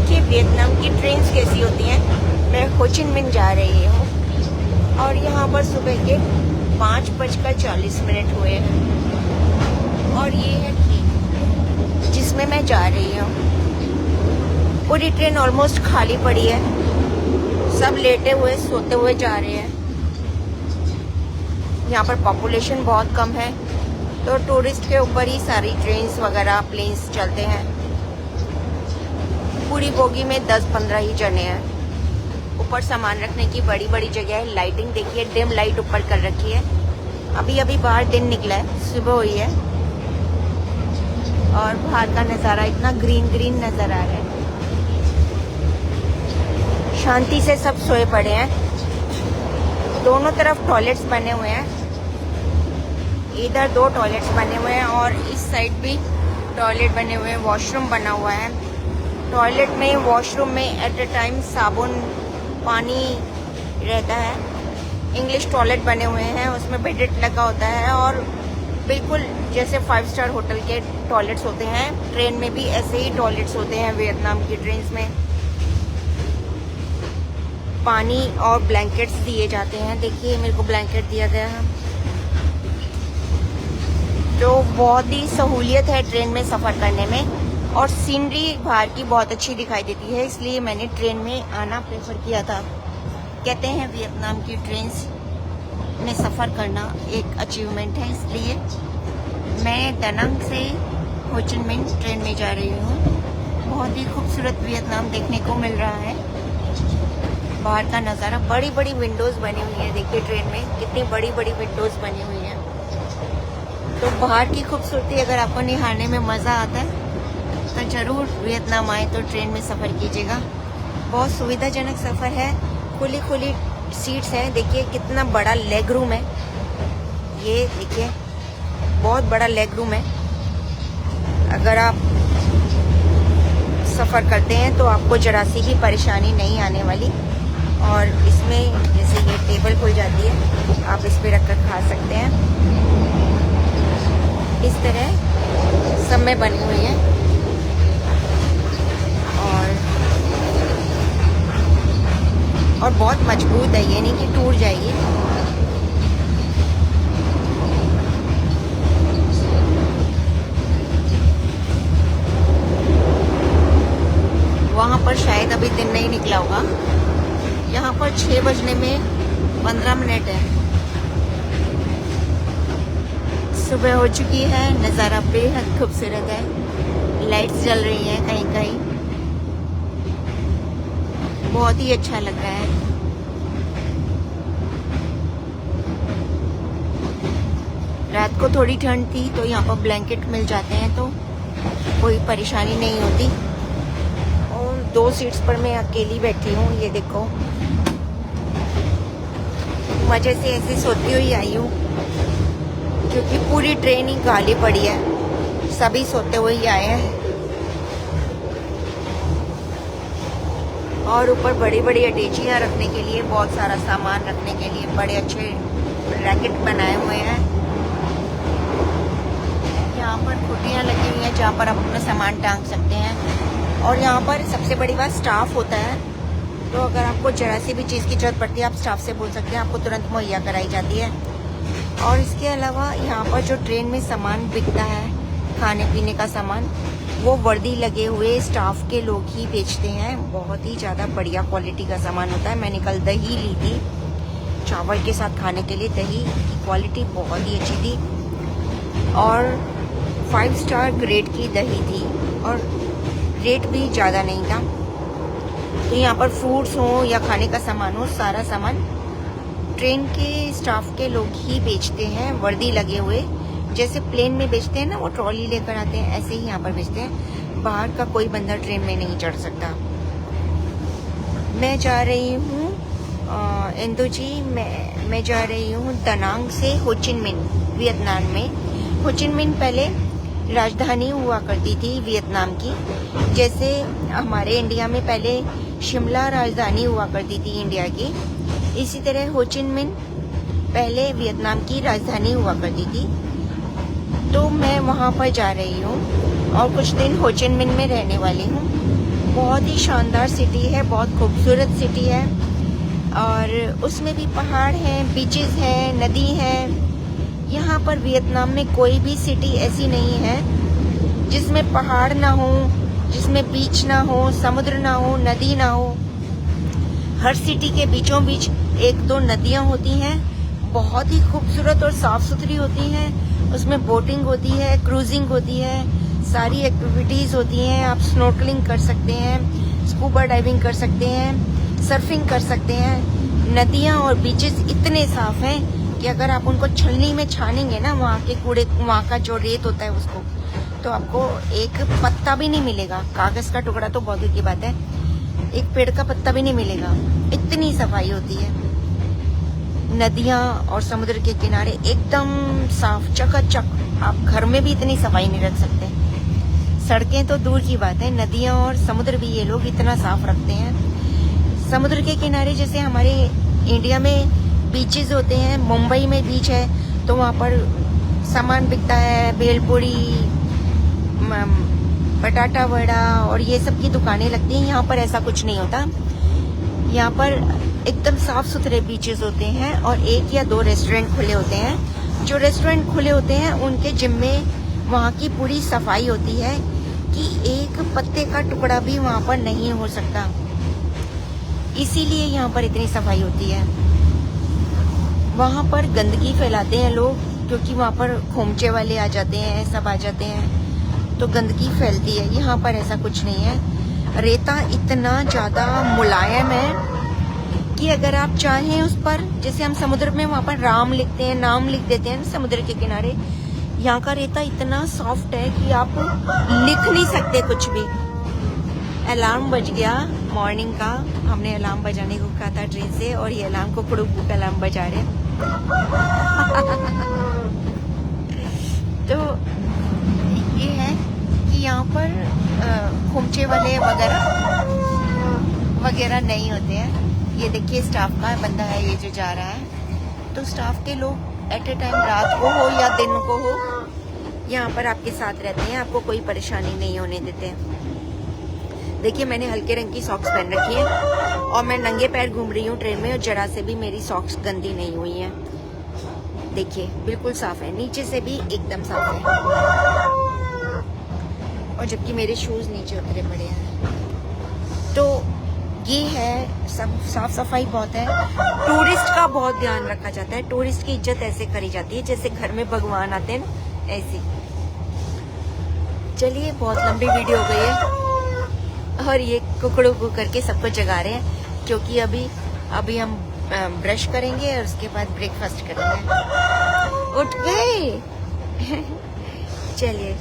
देखिए वियतनाम की ट्रेन्स कैसी होती हैं। मैं हो चिन मिन्ह जा रही हूँ और यहाँ पर सुबह के 5:40 हुए हैं और ये है ट्रेन जिसमें मैं जा रही हूँ। पूरी ट्रेन ऑलमोस्ट खाली पड़ी है, सब लेटे हुए सोते हुए जा रहे हैं। यहाँ पर पॉपुलेशन बहुत कम है तो टूरिस्ट के ऊपर ही सारी ट्रेन्स वगैरह प्लेन्स चलते हैं। पूरी बोगी में 10-15 ही जने हैं। ऊपर सामान रखने की बड़ी बड़ी जगह है। लाइटिंग देखिए, डिम लाइट ऊपर कर रखी है। अभी अभी बाहर दिन निकला है, सुबह हुई है और बाहर का नज़ारा इतना ग्रीन ग्रीन नज़र आ रहा है। शांति से सब सोए पड़े हैं। दोनों तरफ टॉयलेट्स बने हुए हैं। इधर 2 टॉयलेट्स बने हुए हैं और इस साइड भी टॉयलेट बने हुए हैं। वॉशरूम बना हुआ है। टॉयलेट में, वॉशरूम में एट ए टाइम साबुन, पानी रहता है। इंग्लिश टॉयलेट बने हुए हैं, उसमें बेडेड लगा होता है और बिल्कुल जैसे 5 स्टार होटल के टॉयलेट्स होते हैं, ट्रेन में भी ऐसे ही टॉयलेट्स होते हैं। वियतनाम की ट्रेन्स में पानी और ब्लैंकेट्स दिए जाते हैं। देखिए मेरे को ब्लैंकेट दिया गया है, तो बहुत ही सहूलियत है ट्रेन में सफ़र करने में। और सीनरी बाहर की बहुत अच्छी दिखाई देती है, इसलिए मैंने ट्रेन में आना प्रेफर किया था। कहते हैं वियतनाम की ट्रेन्स में सफ़र करना एक अचीवमेंट है, इसलिए मैं दानांग से हो चिन मिन्ह ट्रेन में जा रही हूँ। बहुत ही खूबसूरत वियतनाम देखने को मिल रहा है। बाहर का नज़ारा, बड़ी बड़ी विंडोज़ बनी हुई है। देखिए ट्रेन में कितनी बड़ी बड़ी विंडोज़ बनी हुई हैं। तो बाहर की खूबसूरती अगर आपको निहारने में मज़ा आता है तो ज़रूर वियतनाम आए तो ट्रेन में सफ़र कीजिएगा। बहुत सुविधाजनक सफ़र है। खुली खुली सीट्स हैं। देखिए कितना बड़ा लेग रूम है। ये देखिए बहुत बड़ा लेग रूम है। अगर आप सफ़र करते हैं तो आपको जरा सी भी परेशानी नहीं आने वाली। और इसमें जैसे ये टेबल खुल जाती है, आप इस पे रखकर खा सकते हैं। इस तरह सब में बनी हुई है और बहुत मजबूत है, ये नहीं कि टूट जाएगी। वहाँ पर शायद अभी दिन नहीं निकला होगा। यहाँ पर 6 बजने में 15 मिनट है। सुबह हो चुकी है। नज़ारा बेहद खूबसूरत है। लाइट्स जल रही हैं कहीं कहीं। बहुत ही अच्छा लग रहा है। रात को थोड़ी ठंड थी तो यहाँ पर ब्लैंकेट मिल जाते हैं तो कोई परेशानी नहीं होती। और 2 सीट्स पर मैं अकेली बैठी हूँ। ये देखो मज़े से ऐसे सोती हुई आई हूँ क्योंकि पूरी ट्रेन ही खाली पड़ी है, सभी सोते हुए ही आए हैं। और ऊपर बड़ी बड़ी अटैचियाँ रखने के लिए, बहुत सारा सामान रखने के लिए बड़े अच्छे रैकेट बनाए हुए हैं। यहाँ पर खुटियाँ लगी हुई हैं जहाँ पर आप अपना सामान टांग सकते हैं। और यहाँ पर सबसे बड़ी बात स्टाफ होता है, तो अगर आपको जरा सी भी चीज़ की ज़रूरत पड़ती है आप स्टाफ से बोल सकते हैं, आपको तुरंत मुहैया कराई जाती है। और इसके अलावा यहाँ पर जो ट्रेन में सामान बिकता है, खाने पीने का सामान, वो वर्दी लगे हुए स्टाफ के लोग ही बेचते हैं। बहुत ही ज़्यादा बढ़िया क्वालिटी का सामान होता है। मैंने कल दही ली थी चावल के साथ खाने के लिए। दही की क्वालिटी बहुत ही अच्छी थी और 5 स्टार ग्रेड की दही थी और रेट भी ज़्यादा नहीं था। तो यहाँ पर फ्रूट्स हो या खाने का सामान हो, सारा सामान ट्रेन के स्टाफ के लोग ही बेचते हैं, वर्दी लगे हुए। जैसे प्लेन में बेचते हैं ना, वो ट्रॉली लेकर आते हैं, ऐसे ही यहाँ पर बेचते हैं। बाहर का कोई बंदा ट्रेन में नहीं चढ़ सकता। मैं जा रही हूँ इंदु जी, मैं जा रही हूँ दानांग से हो चिन मिन्ह वियतनाम में। हो चिन मिन्ह पहले राजधानी हुआ करती थी वियतनाम की। जैसे हमारे इंडिया में पहले शिमला राजधानी हुआ करती थी इंडिया की, इसी तरह हो चिन मिन्ह पहले वियतनाम की राजधानी हुआ करती थी। तो मैं वहाँ पर जा रही हूँ और कुछ दिन हो चिन मिन्ह में रहने वाली हूँ। बहुत ही शानदार सिटी है, बहुत खूबसूरत सिटी है और उसमें भी पहाड़ हैं, बीचेस हैं, नदी है। यहाँ पर वियतनाम में कोई भी सिटी ऐसी नहीं है जिसमें पहाड़ ना हो, जिसमें बीच ना हो, समुद्र ना हो, नदी ना हो। हर सिटी के बीचों बीच एक दो नदियाँ होती हैं, बहुत ही खूबसूरत और साफ सुथरी होती हैं। उसमें बोटिंग होती है, क्रूजिंग होती है, सारी एक्टिविटीज़ होती हैं। आप स्नॉर्कलिंग कर सकते हैं, स्कूबा डाइविंग कर सकते हैं, सर्फिंग कर सकते हैं। नदियाँ और बीचेस इतने साफ हैं कि अगर आप उनको छलनी में छानेंगे ना, वहाँ के कूड़े, वहाँ का जो रेत होता है उसको, तो आपको एक पत्ता भी नहीं मिलेगा। कागज का टुकड़ा तो बहुत दूर की बात है, एक पेड़ का पत्ता भी नहीं मिलेगा। इतनी सफाई होती है। नदियाँ और समुद्र के किनारे एकदम साफ चकाचक। आप घर में भी इतनी सफाई नहीं रख सकते। सड़कें तो दूर की बात है, नदियाँ और समुद्र भी ये लोग इतना साफ रखते हैं। समुद्र के किनारे जैसे हमारे इंडिया में बीचेस होते हैं, मुंबई में बीच है तो वहाँ पर सामान बिकता है, भेलपूरी, बटाटा वड़ा और ये सब की दुकानें लगती हैं। यहाँ पर ऐसा कुछ नहीं होता। यहाँ पर एकदम साफ सुथरे बीचेस होते हैं और एक या दो रेस्टोरेंट खुले होते हैं। जो रेस्टोरेंट खुले होते हैं उनके जिम्मे वहाँ की पूरी सफाई होती है कि एक पत्ते का टुकड़ा भी वहाँ पर नहीं हो सकता। इसीलिए यहाँ पर इतनी सफाई होती है। वहाँ पर गंदगी फैलाते हैं लोग, क्योंकि वहाँ पर खोमचे वाले आ जाते हैं, सब आ जाते हैं, तो गंदगी फैलती है। यहाँ पर ऐसा कुछ नहीं है। रेता इतना ज़्यादा मुलायम है कि अगर आप चाहें उस पर, जैसे हम समुद्र में वहाँ पर राम लिखते हैं, नाम लिख देते हैं समुद्र के किनारे, यहाँ का रेता इतना सॉफ्ट है कि आप लिख नहीं सकते कुछ भी। अलार्म बज गया मॉर्निंग का, हमने अलार्म बजाने को कहा था ट्रेन से और ये अलार्म को कुड़ुक अलार्म बजा रहे तो ये है कि यहाँ पर खोमचे वाले वगैरह नहीं होते हैं। ये देखिए स्टाफ का बंदा है ये जो जा रहा है, तो स्टाफ के लोग एट ए टाइम रात को हो या दिन को हो यहाँ पर आपके साथ रहते हैं, आपको कोई परेशानी नहीं होने देते। देखिए मैंने हल्के रंग की सॉक्स पहन रखी है और मैं नंगे पैर घूम रही हूँ ट्रेन में और जरा से भी मेरी सॉक्स गंदी नहीं हुई हैं। देखिए बिल्कुल साफ है, नीचे से भी एकदम साफ है, और जबकि मेरे शूज नीचे उतरे पड़े हैं। तो ये है, सब साफ सफाई बहुत है। टूरिस्ट का बहुत ध्यान रखा जाता है। टूरिस्ट की इज्जत ऐसे करी जाती है जैसे घर में भगवान आते हैं ना, ऐसे। चलिए बहुत लंबी वीडियो हो गई है और ये कुकड़ों को करके सबको जगा रहे हैं, क्योंकि अभी हम ब्रश करेंगे और उसके बाद ब्रेकफास्ट करेंगे। उठ गए चलिए।